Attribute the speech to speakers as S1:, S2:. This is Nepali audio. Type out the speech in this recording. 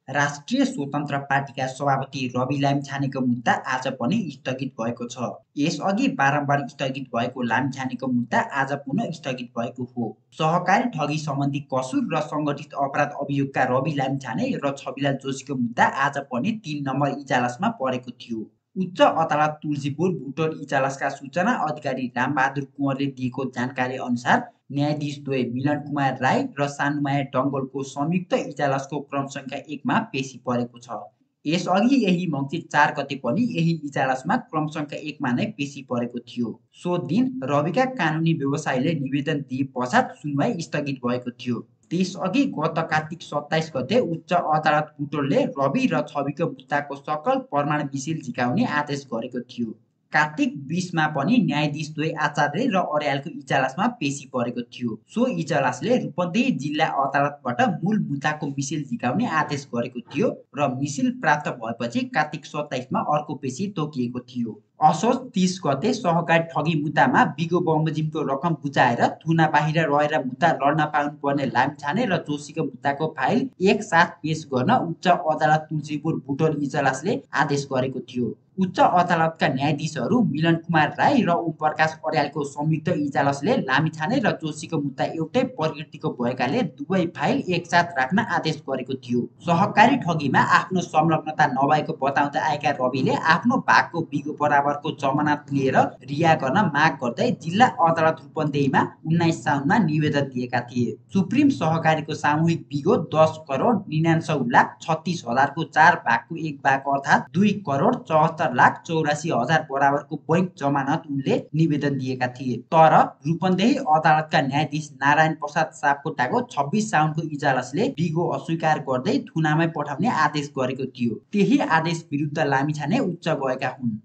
S1: राष्ट्रिय स्वतन्त्र पार्टीका सभापति रवि लामिछानेको मुद्दा आज पनि स्थगित भएको छ। यसअघि बारम्बार स्थगित भएको लामिछानेको मुद्दा आज पुनः स्थगित भएको हो। सहकारी ठगी सम्बन्धी कसुर र सङ्गठित अपराध अभियोगका रवि लामिछाने र छविलाल जोशीको मुद्दा आज पनि 3 नम्बर इजलासमा परेको थियो। उच्च अदालत तुल्सीपुर बुटोल इजलासका सूचना अधिकारी रामबहादुर कुँवरले दिएको जानकारी अनुसार न्यायाधीश द्वय मिलन कुमार राई र सानुमाया डङ्गोलको संयुक्त इजलासको क्रम सङ्ख्या 1 मा पेशी परेको छ। यसअघि यही मङ्सिर 4 गते पनि यही इजलासमा क्रम सङ्ख्या 1 मा नै पेशी परेको थियो। सो दिन रविका कानुनी व्यवसायीले निवेदन दिए पश्चात सुनवाई स्थगित भएको थियो। त्यसअघि गत कार्तिक 27 गते उच्च अदालत बुटोलले रवि र छविको मुद्दाको सकल प्रमाण मिसिल झिकाउने आदेश गरेको थियो। कार्तिक 20 मा पनि न्यायाधीश द्वय आचार्य र अर्यालको इजलासमा पेशी परेको थियो। सो इजलासले रूपन्देही जिल्ला अदालतबाट मूल मुद्दाको मिसिल झिकाउने आदेश गरेको थियो र मिसिल प्राप्त भएपछि कार्तिक 27 मा अर्को पेशी तोकिएको थियो। असोज 30 गते सहकारी ठगी मुद्दामा बिगो बमोजिमको रकम बुझाएर थुना बाहिर रहेर मुद्दा लड्न पाउनुपर्ने लामिछाने र जोशीको मुद्दाको फाइल एकसाथ पेश गर्न उच्च अदालत तुल्सीपुर बुटोल इजलासले आदेश गरेको थियो। उच्च अदालतका न्यायाधीशहरू मिलन कुमार राई र ओमप्रकाश अर्यालको संयुक्त इजलासले लामिछाने र जोशीको मुद्दा एउटै प्रकृतिको भएकाले दुवै फाइल एकसाथ राख्न आदेश गरेको थियो। सहकारी ठगीमा आफ्नो संलग्नता नभएको बताउँदै आएका रविले आफ्नो भागको बिगो बराबरको जमानत लिएर रिहा गर्न माग गर्दै जिल्ला अदालत रूपन्देहीमा 19 साउनमा निवेदन दिएका थिए। सुप्रिम सहकारीको सामूहिक बिगो 10 करोड 99 लाख 36 हजारको 4 भागको 1 भाग अर्थात् 2 करोड 74 लाख 84 हजार बराबरको बैंक जमानत उनले निवेदन दिएका थिए। तर रूपन्देही अदालतका न्यायाधीश नारायण प्रसाद सापकोटाको 26 साउनको इजलासले बिगो अस्वीकार गर्दै थुनामै पठाउने आदेश गरेको थियो। त्यही आदेश विरुद्ध लामिछाने उच्च गएका हुन्।